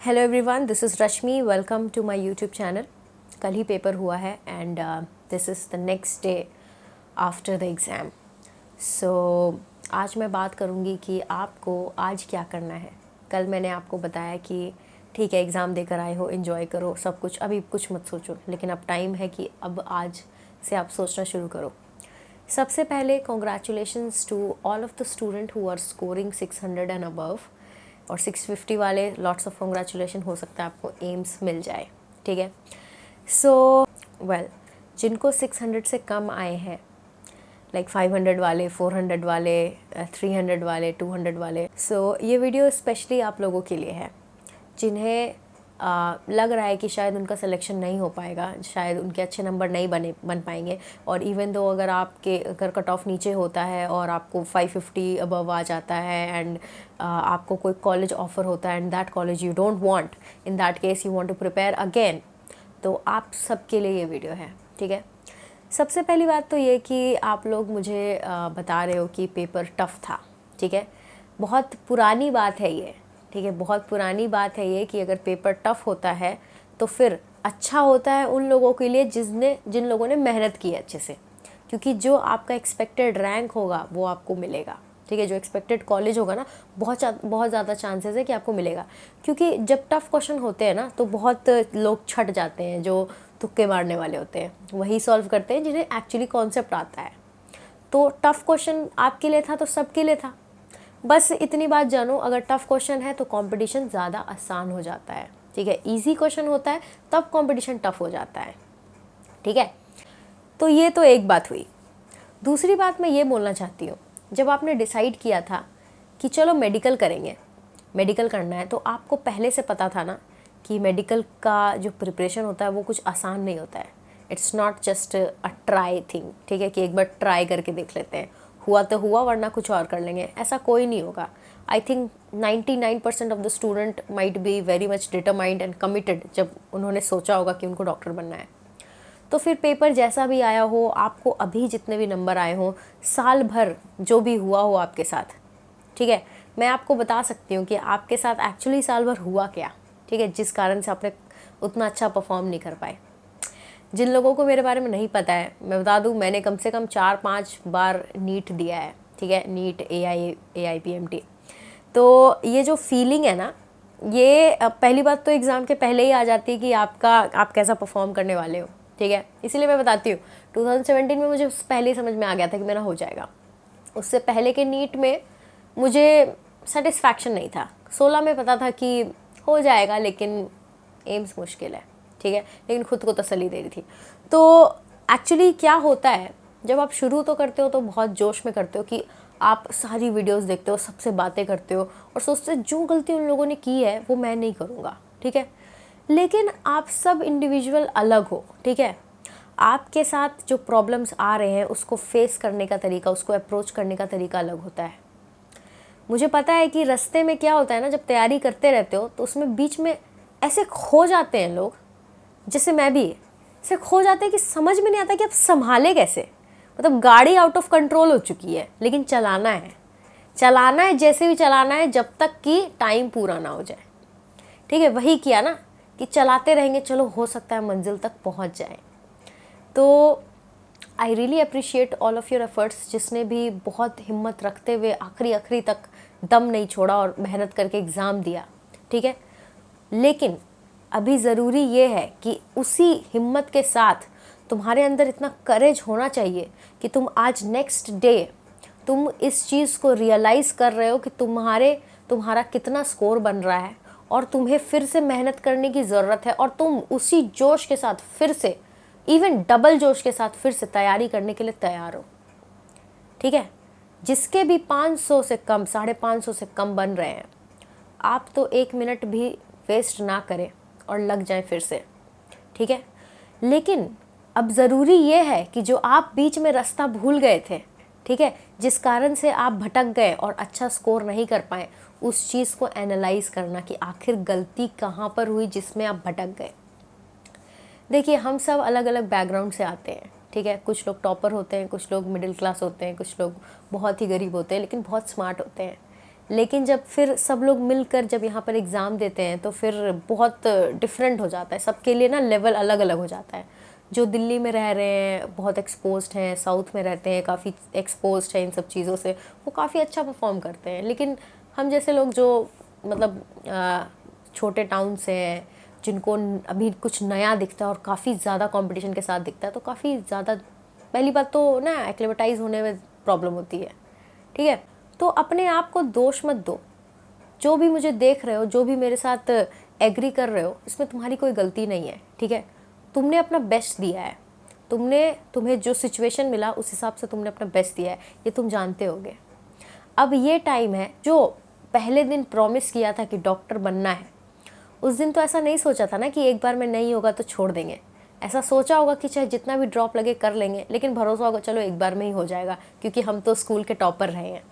Hello everyone, this is Rashmi. Welcome to my YouTube channel. कल ही paper हुआ है and this is the next day after the exam. So आज मैं बात करूँगी कि आपको आज क्या करना है। कल मैंने आपको बताया कि ठीक है, एग्ज़ाम देकर आए हो, एंजॉय करो सब कुछ, अभी कुछ मत सोचो, लेकिन अब टाइम है कि अब आज से आप सोचना शुरू करो। सबसे पहले congratulations to all of the student who are scoring 600 and above, और 650 वाले लॉट्स ऑफ कॉन्ग्रेचुलेशन, हो सकता है आपको एम्स मिल जाए। ठीक है, सो वेल, जिनको 600 से कम आए हैं, लाइक 500 वाले, 400 वाले, 300 वाले, 200 वाले, सो ये वीडियो स्पेशली आप लोगों के लिए है जिन्हें लग रहा है कि शायद उनका सिलेक्शन नहीं हो पाएगा, शायद उनके अच्छे नंबर नहीं बन पाएंगे। और इवन दो अगर कट ऑफ नीचे होता है और आपको 550 अबव आ जाता है एंड आपको कोई कॉलेज ऑफर होता है and that college you don't want, in that case you want to prepare again, तो आप सबके लिए ये वीडियो है। ठीक है, सबसे पहली बात तो ये कि आप लोग मुझे बता रहे हो कि पेपर टफ़ था। ठीक है, बहुत पुरानी बात है ये। ठीक है, बहुत पुरानी बात है ये कि अगर पेपर टफ़ होता है तो फिर अच्छा होता है उन लोगों के लिए जिन लोगों ने मेहनत की है अच्छे से, क्योंकि जो आपका एक्सपेक्टेड रैंक होगा वो आपको मिलेगा। ठीक है, जो एक्सपेक्टेड कॉलेज होगा ना, बहुत ज़्यादा चांसेस है कि आपको मिलेगा, क्योंकि जब टफ़ क्वेश्चन होते हैं ना तो बहुत लोग छट जाते हैं, जो तुक्के मारने वाले होते हैं वही सॉल्व करते हैं जिन्हें एक्चुअली कॉन्सेप्ट आता है। तो टफ़ क्वेश्चन आपके लिए था तो सबके लिए था। बस इतनी बात जानो, अगर टफ़ क्वेश्चन है तो कंपटीशन ज़्यादा आसान हो जाता है। ठीक है, इजी क्वेश्चन होता है तब कंपटीशन टफ़ हो जाता है। ठीक है, तो ये तो एक बात हुई। दूसरी बात मैं ये बोलना चाहती हूँ, जब आपने डिसाइड किया था कि चलो मेडिकल करेंगे, मेडिकल करना है, तो आपको पहले से पता था ना कि मेडिकल का जो प्रिपरेशन होता है वो कुछ आसान नहीं होता है। It's not just a try thing. ठीक है, कि एक बार ट्राई करके देख लेते हैं, हुआ तो हुआ वरना कुछ और कर लेंगे, ऐसा कोई नहीं होगा। I think 99% of the student might be very much determined and committed जब उन्होंने सोचा होगा कि उनको डॉक्टर बनना है। तो फिर पेपर जैसा भी आया हो, आपको अभी जितने भी नंबर आए हों, साल भर जो भी हुआ हो आपके साथ, ठीक है, मैं आपको बता सकती हूँ कि आपके साथ एक्चुअली साल भर हुआ क्या। ठीक है, जिस कारण से आपने उतना अच्छा परफॉर्म नहीं कर पाए। जिन लोगों को मेरे बारे में नहीं पता है, मैं बता दूँ, मैंने कम से कम 4-5 बार नीट दिया है। ठीक है, नीट, AIPMT। तो ये जो फीलिंग है ना, ये पहली बात तो एग्ज़ाम के पहले ही आ जाती है कि आप कैसा परफॉर्म करने वाले हो। ठीक है, इसीलिए मैं बताती हूँ, 2017 में मुझे पहले ही समझ में आ गया था कि मेरा हो जाएगा। उससे पहले के नीट में मुझे सेटिस्फैक्शन नहीं था। 16 में पता था कि हो जाएगा, लेकिन एम्स मुश्किल है। ठीक है, लेकिन खुद को तसल्ली दे रही थी। तो एक्चुअली क्या होता है, जब आप शुरू तो करते हो तो बहुत जोश में करते हो कि आप सारी वीडियोस देखते हो, सबसे बातें करते हो और सोचते हो जो गलती उन लोगों ने की है वो मैं नहीं करूँगा। ठीक है, लेकिन आप सब इंडिविजुअल अलग हो। ठीक है, आपके साथ जो प्रॉब्लम्स आ रहे हैं उसको फेस करने का तरीका, उसको अप्रोच करने का तरीका अलग होता है। मुझे पता है कि रास्ते में क्या होता है ना, जब तैयारी करते रहते हो तो उसमें बीच में ऐसे खो जाते हैं लोग, जैसे मैं भी ऐसे खो जाते हैं कि समझ में नहीं आता कि आप संभाले कैसे। मतलब गाड़ी आउट ऑफ कंट्रोल हो चुकी है, लेकिन चलाना है जैसे भी चलाना है, जब तक कि टाइम पूरा ना हो जाए। ठीक है, वही किया ना कि चलाते रहेंगे, चलो हो सकता है मंजिल तक पहुंच जाए। तो I really appreciate all of your efforts, जिसने भी बहुत हिम्मत रखते हुए आखिरी आखिरी तक दम नहीं छोड़ा और मेहनत करके एग्ज़ाम दिया। ठीक है, लेकिन अभी ज़रूरी ये है कि उसी हिम्मत के साथ तुम्हारे अंदर इतना करेज होना चाहिए कि तुम आज नेक्स्ट डे तुम इस चीज़ को रियलाइज़ कर रहे हो कि तुम्हारा कितना स्कोर बन रहा है और तुम्हें फिर से मेहनत करने की ज़रूरत है, और तुम उसी जोश के साथ फिर से, इवन डबल जोश के साथ फिर से तैयारी करने के लिए तैयार हो। ठीक है, जिसके भी 500 से कम, 550 से कम बन रहे हैं, आप तो 1 मिनट भी वेस्ट ना करें और लग जाएं फिर से। ठीक है, लेकिन अब ज़रूरी ये है कि जो आप बीच में रास्ता भूल गए थे, ठीक है, जिस कारण से आप भटक गए और अच्छा स्कोर नहीं कर पाए, उस चीज़ को एनालाइज करना कि आखिर गलती कहाँ पर हुई जिसमें आप भटक गए। देखिए, हम सब अलग अलग बैकग्राउंड से आते हैं। ठीक है, कुछ लोग टॉपर होते हैं, कुछ लोग मिडिल क्लास होते हैं, कुछ लोग बहुत ही गरीब होते हैं लेकिन बहुत स्मार्ट होते हैं। लेकिन जब फिर सब लोग मिलकर जब यहाँ पर एग्ज़ाम देते हैं तो फिर बहुत डिफरेंट हो जाता है, सबके लिए ना लेवल अलग अलग हो जाता है। जो दिल्ली में रह रहे हैं बहुत एक्सपोज्ड हैं, साउथ में रहते हैं काफ़ी एक्सपोज्ड हैं इन सब चीज़ों से, वो काफ़ी अच्छा परफॉर्म करते हैं। लेकिन हम जैसे लोग जो मतलब छोटे टाउन से हैं, जिनको अभी कुछ नया दिखता है और काफ़ी ज़्यादा कंपटीशन के साथ दिखता है, तो काफ़ी ज़्यादा पहली बात तो ना एक्लेमेटाइज होने में प्रॉब्लम होती है। ठीक है, तो अपने आप को दोष मत दो। जो भी मुझे देख रहे हो, जो भी मेरे साथ एग्री कर रहे हो, इसमें तुम्हारी कोई गलती नहीं है। ठीक है, तुमने अपना बेस्ट दिया है, तुम्हें जो सिचुएशन मिला उस हिसाब से तुमने अपना बेस्ट दिया है, ये तुम जानते होगे। अब ये टाइम है, जो पहले दिन प्रॉमिस किया था कि डॉक्टर बनना है, उस दिन तो ऐसा नहीं सोचा था ना कि एक बार में नहीं होगा तो छोड़ देंगे। ऐसा सोचा होगा कि चाहे जितना भी ड्रॉप लगे कर लेंगे, लेकिन भरोसा होगा चलो एक बार में ही हो जाएगा, क्योंकि हम तो स्कूल के टॉपर रहे हैं।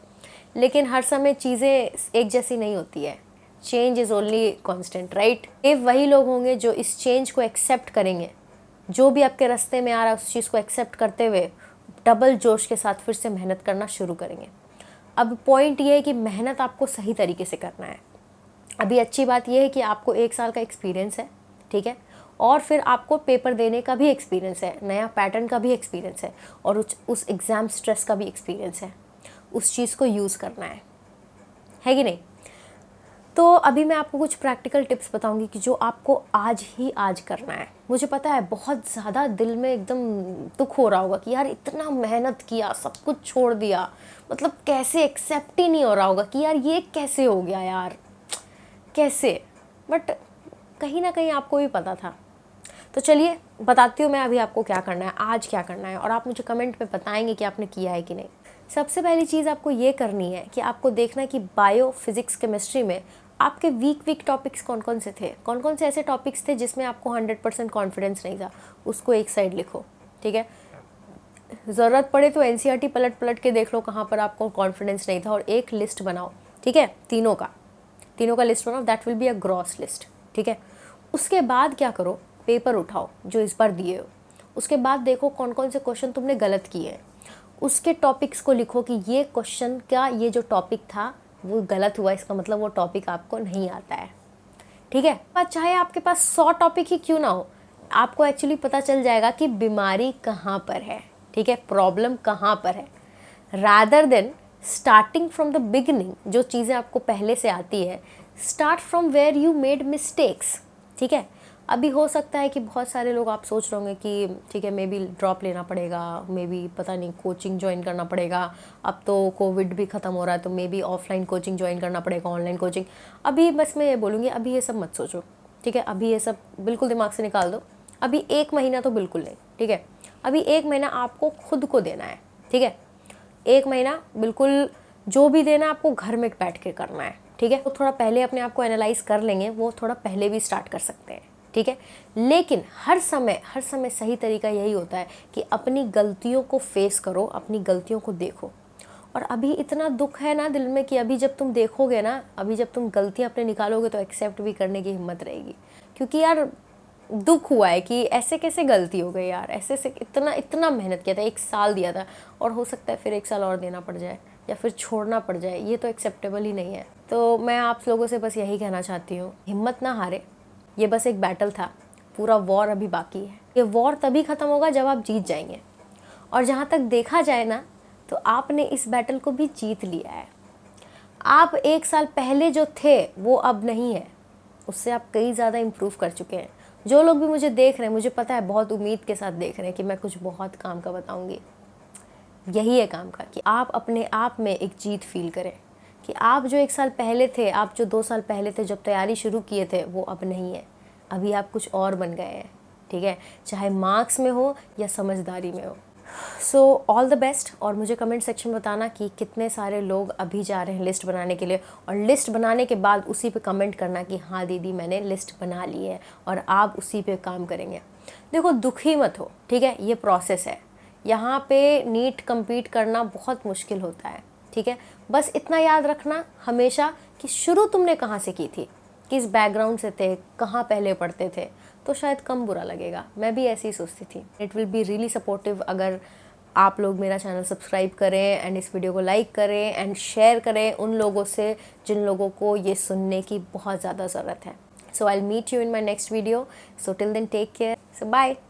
लेकिन हर समय चीज़ें एक जैसी नहीं होती है। Change is only constant, right. ये वही लोग होंगे जो इस चेंज को एक्सेप्ट करेंगे, जो भी आपके रास्ते में आ रहा है उस चीज़ को एक्सेप्ट करते हुए डबल जोश के साथ फिर से मेहनत करना शुरू करेंगे। अब पॉइंट ये है कि मेहनत आपको सही तरीके से करना है। अभी अच्छी बात यह है कि आपको 1 साल का एक्सपीरियंस है, ठीक है, और फिर आपको पेपर देने का भी एक्सपीरियंस है, नया पैटर्न का भी एक्सपीरियंस है, और उस एग्ज़ाम स्ट्रेस का भी एक्सपीरियंस है। उस चीज़ को यूज़ करना है कि नहीं। तो अभी मैं आपको कुछ प्रैक्टिकल टिप्स बताऊंगी कि जो आपको आज ही आज करना है। मुझे पता है बहुत ज़्यादा दिल में एकदम दुख हो रहा होगा कि यार इतना मेहनत किया, सब कुछ छोड़ दिया, मतलब कैसे एक्सेप्ट ही नहीं हो रहा होगा कि यार ये कैसे हो गया यार, कैसे। बट कहीं ना कहीं आपको भी पता था। तो चलिए बताती हूँ मैं अभी आपको क्या करना है, आज क्या करना है, और आप मुझे कमेंट में बताएंगे कि आपने किया है कि नहीं। सबसे पहली चीज़ आपको ये करनी है कि आपको देखना है कि बायो, फिजिक्स, केमिस्ट्री में आपके वीक टॉपिक्स कौन कौन से थे, कौन कौन से ऐसे टॉपिक्स थे जिसमें आपको 100% कॉन्फिडेंस नहीं था, उसको एक साइड लिखो। ठीक है, ज़रूरत पड़े तो एनसीईआरटी पलट पलट के देख लो कहाँ पर आपको कॉन्फिडेंस नहीं था, और एक लिस्ट बनाओ। ठीक है, तीनों का लिस्ट बनाओ, that will be a gross list. ठीक है, उसके बाद क्या करो, पेपर उठाओ जो इस बार दिए हो, उसके बाद देखो कौन कौन से क्वेश्चन तुमने गलत किए हैं, उसके टॉपिक्स को लिखो कि ये क्वेश्चन का ये जो टॉपिक था वो गलत हुआ, इसका मतलब वो टॉपिक आपको नहीं आता है। ठीक है, पर चाहे आपके पास 100 टॉपिक ही क्यों ना हो, आपको एक्चुअली पता चल जाएगा कि बीमारी कहाँ पर है। ठीक है, प्रॉब्लम कहाँ पर है, rather than starting from the beginning. जो चीज़ें आपको पहले से आती है, start from where you made mistakes. ठीक है, अभी हो सकता है कि बहुत सारे लोग आप सोच रहे होंगे कि ठीक है मे बी ड्रॉप लेना पड़ेगा, मे बी पता नहीं कोचिंग ज्वाइन करना पड़ेगा, अब तो कोविड भी ख़त्म हो रहा है तो may be offline coaching join करना पड़ेगा, ऑनलाइन कोचिंग। अभी बस मैं ये बोलूँगी, अभी ये सब मत सोचो। ठीक है, अभी ये सब बिल्कुल दिमाग से निकाल दो। अभी 1 महीना तो बिल्कुल नहीं। ठीक है, अभी 1 महीना आपको खुद को देना है। ठीक है, 1 महीना बिल्कुल जो भी देना आपको घर में बैठ के करना है। ठीक है, तो थोड़ा पहले अपने आप को एनालाइज कर लेंगे, वो थोड़ा पहले भी स्टार्ट कर सकते हैं। ठीक है, लेकिन हर समय सही तरीका यही होता है कि अपनी गलतियों को फेस करो, अपनी गलतियों को देखो। और अभी इतना दुख है ना दिल में कि अभी जब तुम देखोगे ना, अभी जब तुम गलतियां अपने निकालोगे तो एक्सेप्ट भी करने की हिम्मत रहेगी, क्योंकि यार दुख हुआ है कि ऐसे कैसे गलती हो गई यार, ऐसे से इतना मेहनत किया था, 1 साल दिया था, और हो सकता है फिर 1 साल और देना पड़ जाए या फिर छोड़ना पड़ जाए, ये तो एक्सेप्टेबल ही नहीं है। तो मैं आप लोगों से बस यही कहना चाहती हूँ, हिम्मत ना हारे, ये बस एक बैटल था, पूरा वॉर अभी बाकी है। ये वॉर तभी ख़त्म होगा जब आप जीत जाएंगे, और जहाँ तक देखा जाए ना तो आपने इस बैटल को भी जीत लिया है। आप 1 साल पहले जो थे वो अब नहीं है, उससे आप कई ज़्यादा इम्प्रूव कर चुके हैं। जो लोग भी मुझे देख रहे हैं, मुझे पता है बहुत उम्मीद के साथ देख रहे हैं कि मैं कुछ बहुत काम का बताऊँगी। यही है काम का, कि आप अपने आप में एक जीत फील करें, कि आप जो 1 साल पहले थे, आप जो 2 साल पहले थे जब तैयारी शुरू किए थे, वो अब नहीं है। अभी आप कुछ और बन गए हैं। ठीक है, चाहे मार्क्स में हो या समझदारी में हो। So all the best. और मुझे कमेंट सेक्शन में बताना कि कितने सारे लोग अभी जा रहे हैं लिस्ट बनाने के लिए, और लिस्ट बनाने के बाद उसी पे कमेंट करना कि हाँ दीदी मैंने लिस्ट बना ली है, और आप उसी पे काम करेंगे। देखो दुखी मत हो, ठीक है, ये प्रोसेस है। यहाँ पे नीट कम्पीट करना बहुत मुश्किल होता है। ठीक है, बस इतना याद रखना हमेशा कि शुरू तुमने कहाँ से की थी, किस बैकग्राउंड से थे, कहाँ पहले पढ़ते थे, तो शायद कम बुरा लगेगा। मैं भी ऐसे ही सोचती थी। It will be really supportive अगर आप लोग मेरा चैनल सब्सक्राइब करें एंड इस वीडियो को लाइक करें एंड शेयर करें उन लोगों से जिन लोगों को ये सुनने की बहुत ज़्यादा ज़रूरत है. So I'll meet you in my next video. So till then, take care. So bye.